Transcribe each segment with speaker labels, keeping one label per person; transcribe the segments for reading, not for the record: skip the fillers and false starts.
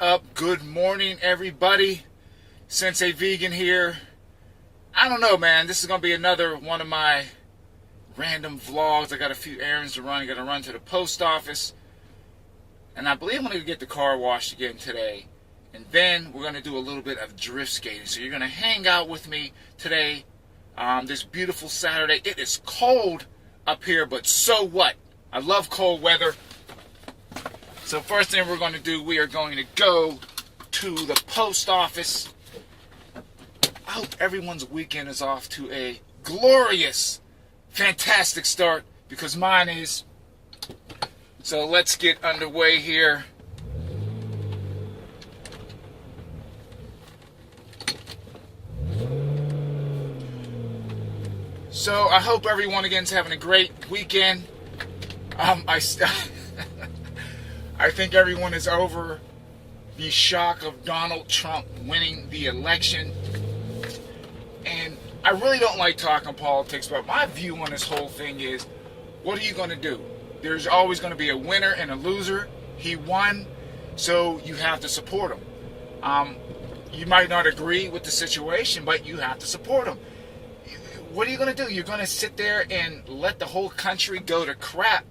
Speaker 1: up? Good morning, everybody. Sensei Vegan here. I don't know, man. This is going to be another one of my random vlogs. I got a few errands to run. I got to run to the post office. And I believe I'm going to get the car washed again today. And then we're going to do a little bit of drift skating. So you're going to hang out with me today, this beautiful Saturday. It is cold up here, but so what? I love cold weather. So first thing we're going to do, we are going to go to the post office. I hope everyone's weekend is off to a glorious, fantastic start, because mine is. So let's get underway here. So I hope everyone again is having a great weekend. I think everyone is over the shock of Donald Trump winning the election. And I really don't like talking politics, but my view on this whole thing is, what are you going to do? There's always going to be a winner and a loser. He won, so you have to support him. You might not agree with the situation, but you have to support him. What are you going to do? You're going to sit there and let the whole country go to crap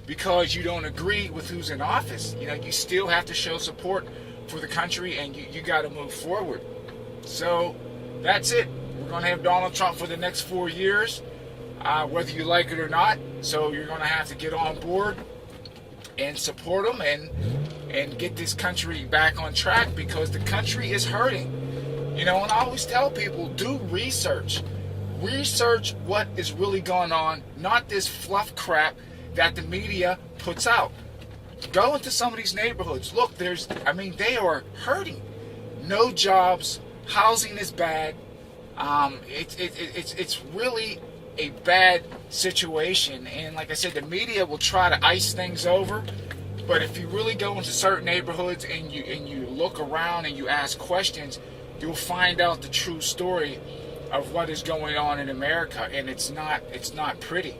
Speaker 1: because you don't agree with who's in office. You know, you still have to show support for the country, and you got to move forward. So that's it. We're going to have Donald Trump for the next 4 years, whether you like it or not. So you're going to have to get on board and support him and get this country back on track, because the country is hurting. You know, and I always tell people, do research. Research what is really going on, not this fluff crap that the media puts out. Go into some of these neighborhoods. Look, they are hurting. No jobs. Housing is bad. It's really a bad situation. And like I said, the media will try to ice things over. But if you really go into certain neighborhoods and you look around and you ask questions, you'll find out the true story of what is going on in America. And it's not pretty.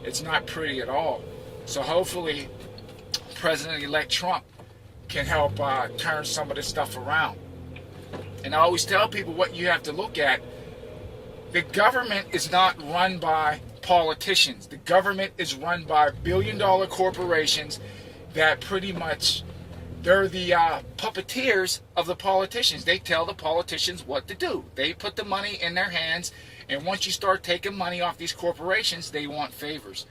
Speaker 1: It's not pretty at all. So hopefully President-elect Trump can help turn some of this stuff around. And I always tell people what you have to look at. The government is not run by politicians. The government is run by billion-dollar corporations that pretty much, they're the puppeteers of the politicians. They tell the politicians what to do. They put the money in their hands, and once you start taking money off these corporations, they want favors.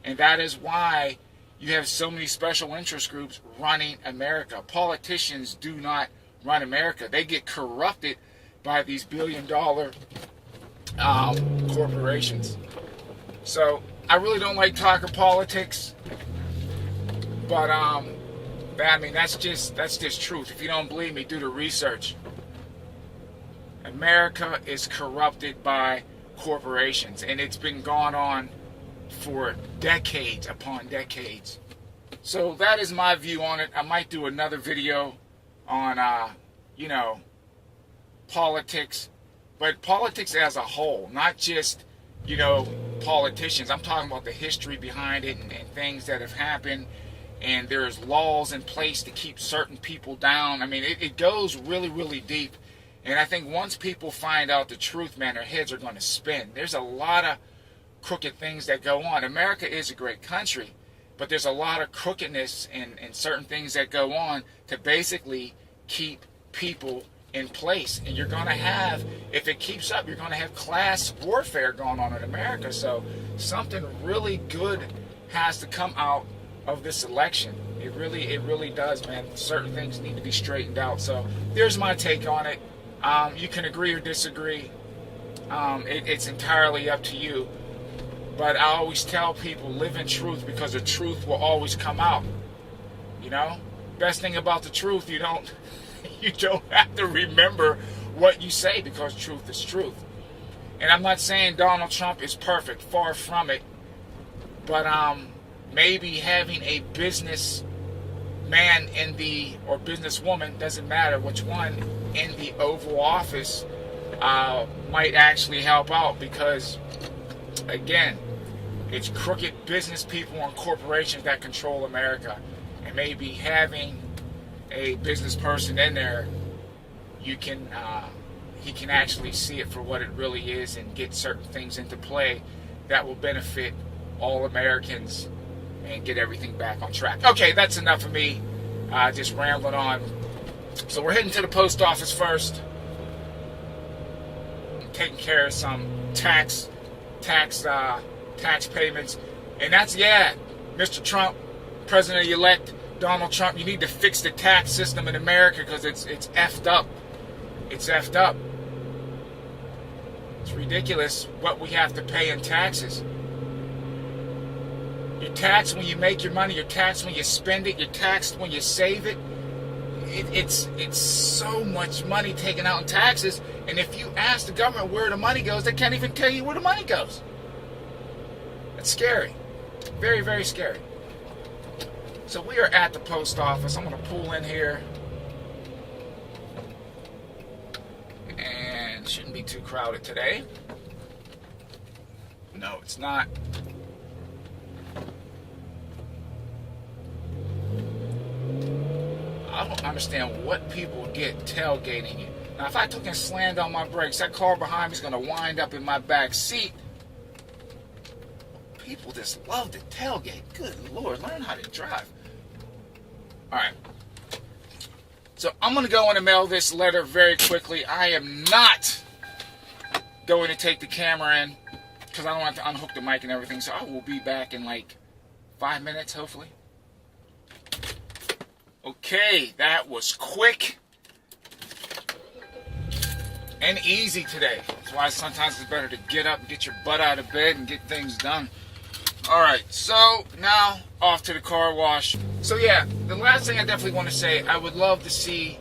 Speaker 1: And that is why you have so many special interest groups running America. Politicians do not run America. They get corrupted by these billion-dollar corporations. So I really don't like talking politics, but I mean, that's just truth. If you don't believe me, do the research. America is corrupted by corporations, and it's been going on for decades upon decades. So that is my view on it. I might do another video on, politics, but politics as a whole, not just, politicians. I'm talking about the history behind it and things that have happened. And there's laws in place to keep certain people down. I mean, it goes really, really deep. And I think once people find out the truth, man, their heads are going to spin. There's a lot of crooked things that go on. America is a great country, but there's a lot of crookedness and certain things that go on to basically keep people in place. And you're going to have, if it keeps up, you're going to have class warfare going on in America. So something really good has to come out of this election. It really does, man. Certain things need to be straightened out. So there's my take on it. You can agree or disagree. It's entirely up to you. But I always tell people, live in truth, because the truth will always come out. Best thing about the truth, you don't have to remember what you say, because truth is truth. And I'm not saying Donald Trump is perfect, far from it. But maybe having a businessman or businesswoman, doesn't matter which one, in the Oval Office might actually help out, because again, it's crooked business people and corporations that control America. And maybe having a business person in there, you can he can actually see it for what it really is and get certain things into play that will benefit all Americans and get everything back on track. Okay, that's enough of me just rambling on. So we're heading to the post office first, taking care of some tax payments, and that's, Mr. Trump, President-elect Donald Trump, you need to fix the tax system in America because it's effed up. It's effed up. It's ridiculous what we have to pay in taxes. You're taxed when you make your money. You're taxed when you spend it. You're taxed when you save it. It's so much money taken out in taxes. And if you ask the government where the money goes, they can't even tell you where the money goes. It's scary. Very, very scary. So we are at the post office. I'm going to pull in here. And it shouldn't be too crowded today. No, it's not. I don't understand what people get tailgating you. Now, if I took and slammed on my brakes, that car behind me is going to wind up in my back seat. People just love to tailgate. Good Lord, learn how to drive. All right. So I'm going to go in and mail this letter very quickly. I am not going to take the camera in because I don't have to unhook the mic and everything. So I will be back in like 5 minutes, hopefully. Okay, that was quick and easy today. That's why sometimes it's better to get up and get your butt out of bed and get things done. Alright, so now off to the car wash. So yeah, the last thing I definitely want to say, I would love to see,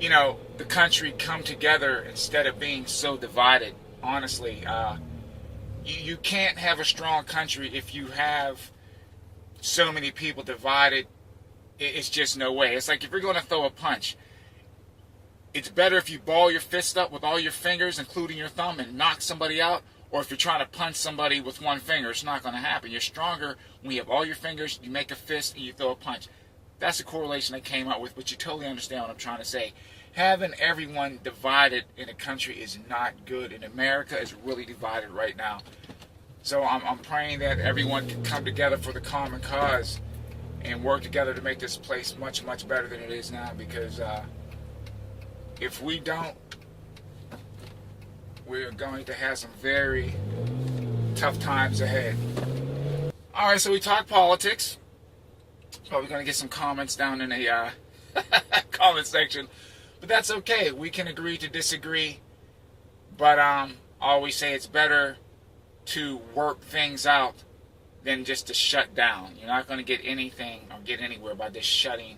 Speaker 1: the country come together instead of being so divided. Honestly, you can't have a strong country if you have so many people divided. It's just no way. It's like if you're going to throw a punch, it's better if you ball your fist up with all your fingers, including your thumb, and knock somebody out, or if you're trying to punch somebody with one finger. It's not going to happen. You're stronger when you have all your fingers, you make a fist, and you throw a punch. That's the correlation I came up with, but you totally understand what I'm trying to say. Having everyone divided in a country is not good, and America is really divided right now. So I'm praying that everyone can come together for the common cause and work together to make this place much, much better than it is now, because if we don't, we're going to have some very tough times ahead. Alright, so we talked politics. Probably going to get some comments down in the comment section, but that's okay. We can agree to disagree, but I always say it's better to work things out than just to shut down. You're not going to get anything or get anywhere by just shutting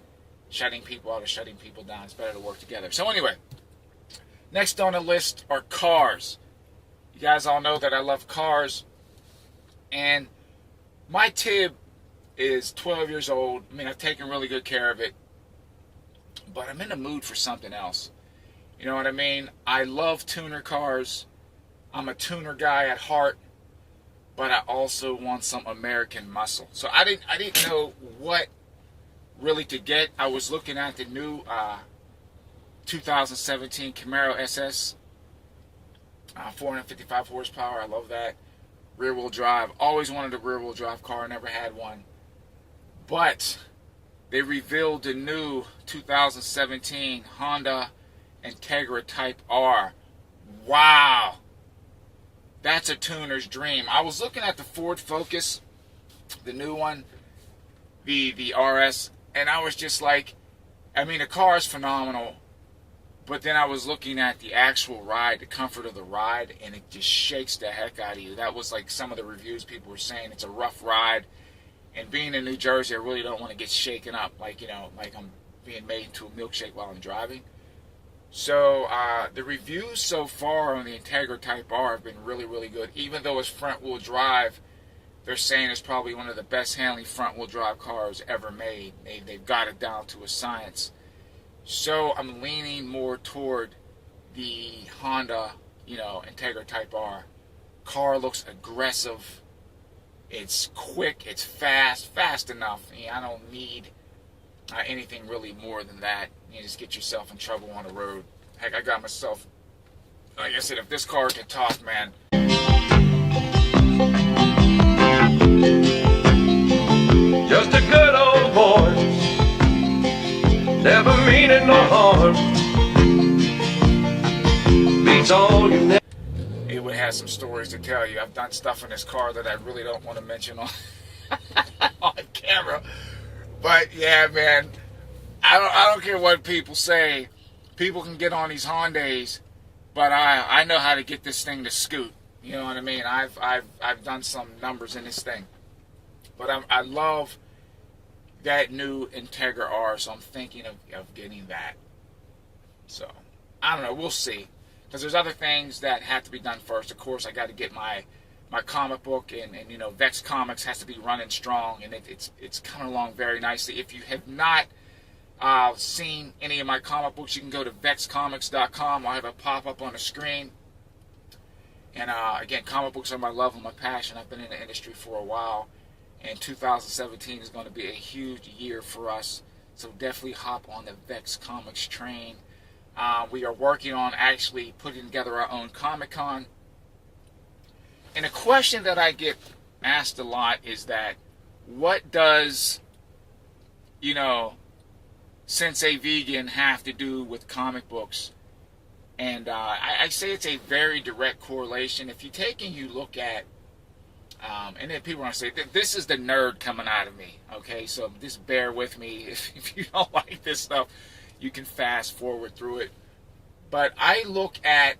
Speaker 1: people out or shutting people down. It's better to work together. So anyway, next on the list are cars. You guys all know that I love cars, and my Tib is 12 years old. I mean, I've taken really good care of it, but I'm in the mood for something else. You know what I mean? I love tuner cars. I'm a tuner guy at heart, but I also want some American muscle. So I didn't know what really to get. I was looking at the new 2017 Camaro SS, 455 horsepower. I love that. Rear wheel drive. Always wanted a rear wheel drive car. Never had one. But they revealed the new 2017 Honda Integra Type R. Wow. That's a tuner's dream. I was looking at the Ford Focus, the new one, the RS, and I was just like, I mean, the car is phenomenal, but then I was looking at the actual ride, the comfort of the ride, and it just shakes the heck out of you. That was like some of the reviews people were saying. It's a rough ride, and being in New Jersey, I really don't want to get shaken up, like I'm being made into a milkshake while I'm driving. So the reviews so far on the Integra Type R have been really, really good. Even though it's front-wheel drive, they're saying it's probably one of the best handling front-wheel drive cars ever made. They've got it down to a science. So I'm leaning more toward the Honda, Integra Type R. Car looks aggressive. It's quick. It's fast enough. I don't need anything really more than that. You just get yourself in trouble on the road. Heck, I got myself, like I said, if this car can talk, man.
Speaker 2: Just a good old boy, never meaning no harm. Beats all you never.
Speaker 1: It would have some stories to tell you. I've done stuff in this car that I really don't want to mention on on camera. But yeah, man, I don't care what people say. People can get on these Hondas, but I know how to get this thing to scoot. You know what I mean? I've done some numbers in this thing, but I love that new Integra R, so I'm thinking of getting that. So I don't know. We'll see, because there's other things that have to be done first. Of course, I got to get my comic book, and you know, Vex Comics has to be running strong, and it's coming along very nicely. If you have not seen any of my comic books, you can go to vexcomics.com. I'll have a pop-up on the screen. And again, comic books are my love and my passion. I've been in the industry for a while, and 2017 is going to be a huge year for us. So definitely hop on the Vex Comics train. We are working on actually putting together our own Comic-Con. And a question that I get asked a lot is that, what does, you know, Sensei Vegan have to do with comic books? And I say it's a very direct correlation. If you take and you look at, and then people are going to say, this is the nerd coming out of me, okay? So just bear with me. If you don't like this stuff, you can fast forward through it. But I look at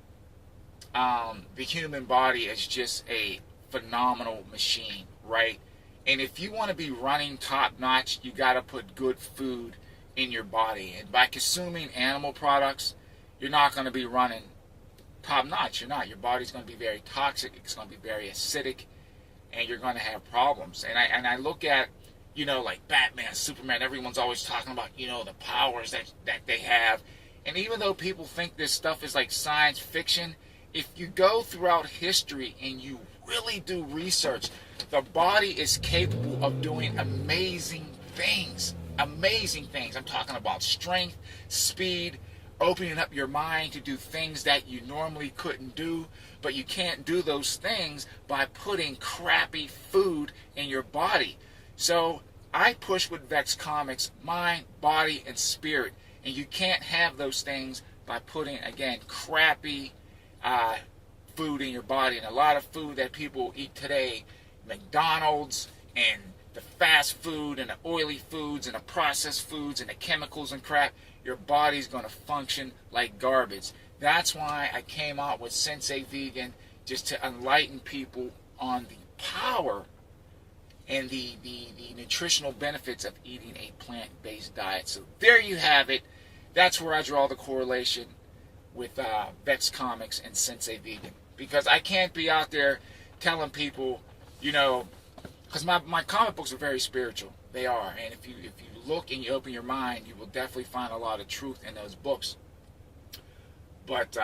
Speaker 1: the human body as just a phenomenal machine, right? And if you want to be running top notch, you got to put good food in your body. And by consuming animal products, you're not going to be running top notch. You're not. Your body's going to be very toxic. It's going to be very acidic, and you're going to have problems. And I look at, you know, like Batman, Superman. Everyone's always talking about, you know, the powers that they have. And even though people think this stuff is like science fiction, if you go throughout history and you really do research, the body is capable of doing amazing things. Amazing things. I'm talking about strength, speed, opening up your mind to do things that you normally couldn't do, but you can't do those things by putting crappy food in your body. So I push with Vex Comics, mind, body, and spirit, and you can't have those things by putting, again, crappy food in your body. And a lot of food that people eat today, McDonald's and the fast food and the oily foods and the processed foods and the chemicals and crap, your body's going to function like garbage. That's why I came out with Sensei Vegan, just to enlighten people on the power and the nutritional benefits of eating a plant-based diet. So there you have it. That's where I draw the correlation with Vex Comics and Sensei Vegan. Because I can't be out there telling people, you know, because my comic books are very spiritual. They are. And if you look and you open your mind, you will definitely find a lot of truth in those books. But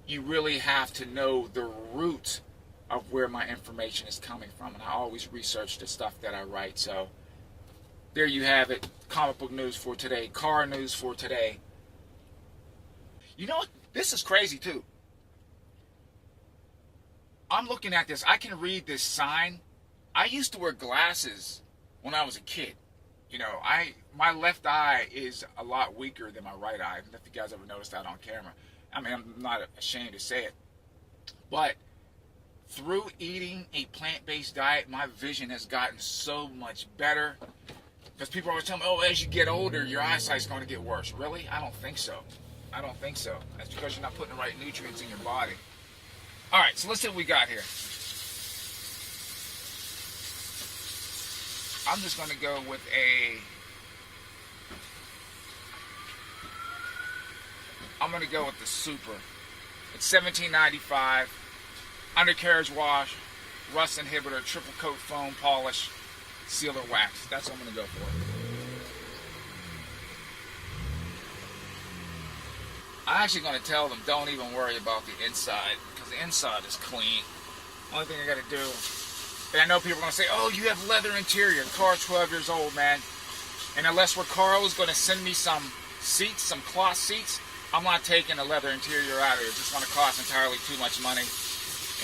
Speaker 1: you really have to know the root of where my information is coming from. And I always research the stuff that I write. So there you have it. Comic book news for today. Car news for today. You know what? This is crazy too. I'm looking at this. I can read this sign. I used to wear glasses when I was a kid. You know, my left eye is a lot weaker than my right eye. I don't know if you guys ever noticed that on camera. I mean, I'm not ashamed to say it. But through eating a plant-based diet, my vision has gotten so much better. Because people always tell me, oh, as you get older, your eyesight's going to get worse. Really? I don't think so. I don't think so. That's because you're not putting the right nutrients in your body. All right, so let's see what we got here. I'm just going to go with the Super. It's $17.95. Undercarriage wash, rust inhibitor, triple coat foam polish, sealer wax. That's what I'm going to go for. I'm actually going to tell them, don't even worry about the inside, because the inside is clean. Only thing I got to do, and I know people are going to say, oh, you have leather interior. The car's 12 years old, man. And unless Recaro is going to send me some seats, some cloth seats, I'm not taking the leather interior out of it. It's just going to cost entirely too much money.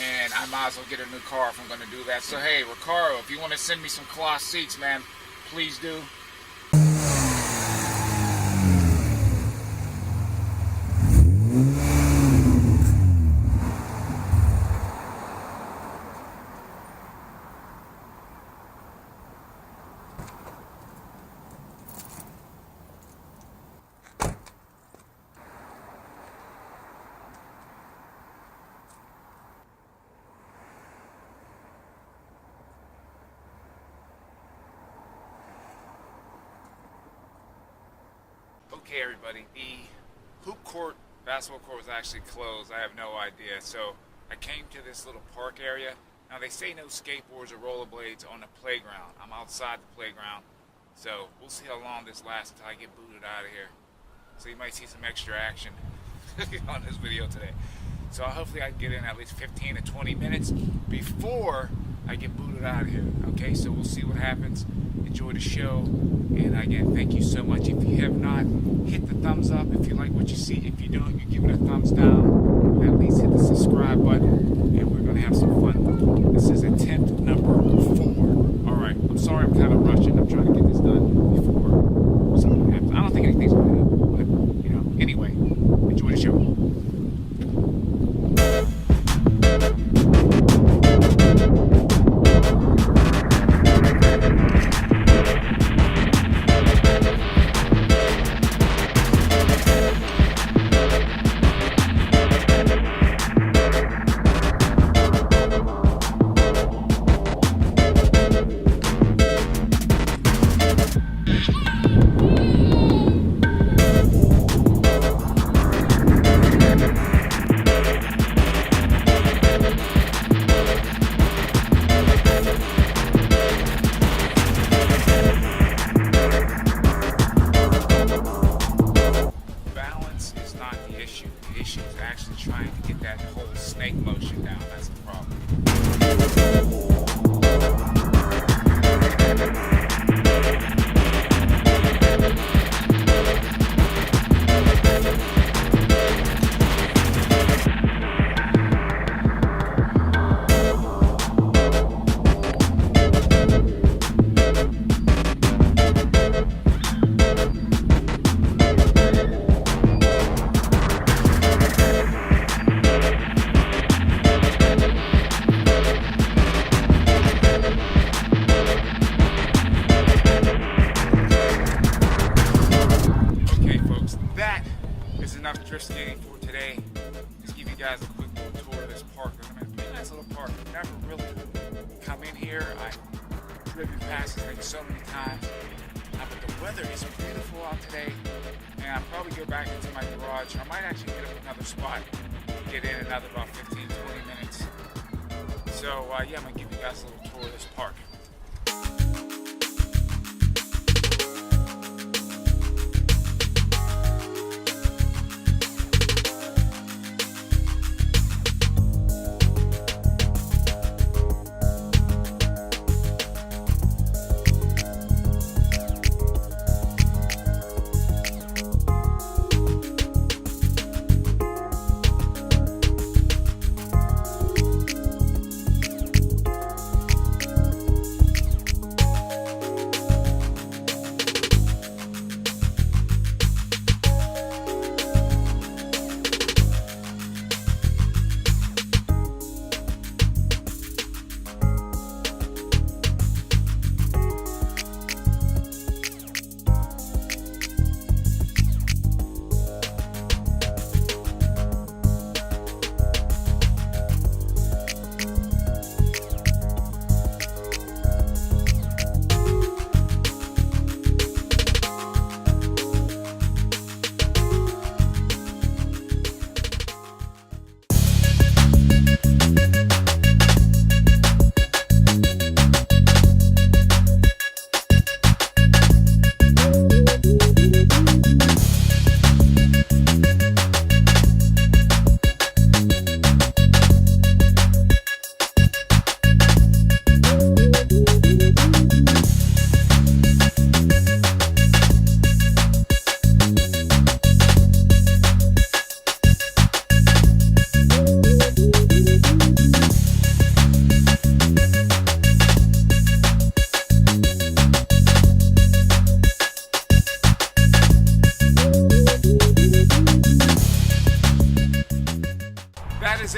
Speaker 1: And I might as well get a new car if I'm going to do that. So hey, Recaro, if you want to send me some cloth seats, man, please do. Okay, everybody, the hoop court, basketball court was actually closed. I have no idea. So I came to this little park area. Now they say no skateboards or rollerblades on the playground. I'm outside the playground. So we'll see how long this lasts until I get booted out of here. So you might see some extra action on this video today. So hopefully I can get in at least 15 to 20 minutes before I get booted out of here. Okay, so we'll see what happens. Enjoy the show. And again, thank you so much. If you have not, hit the thumbs up. If you like what you see, if you don't, you give it a thumbs down. At least hit the subscribe button. And we're going to have some fun. This is attempt number 4. All right, I'm sorry I'm kind of rushing. I'm trying to get this done before something happens. I don't think anything's going to happen. But, you know, anyway, enjoy the show. Trying to get that whole snake motion down. That's the problem. Enough drift skating for today. Just give you guys a quick little tour of this park. I mean, it's a pretty nice little park. I've never really come in here. I've driven past this thing so many times. But the weather is beautiful out today. And I'll probably go back into my garage. I might actually get up another spot, get in another about 15, 20 minutes. So yeah, I'm going to give you guys a little tour of this park.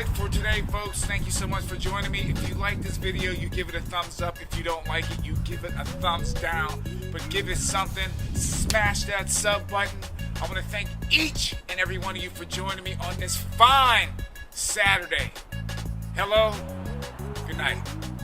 Speaker 1: it for today, folks. Thank you so much for joining me. If you like this video, you give it a thumbs up. If you don't like it, you give it a thumbs down. But give it something. Smash that sub button. I want to thank each and every one of you for joining me on this fine Saturday. Hello. Good night.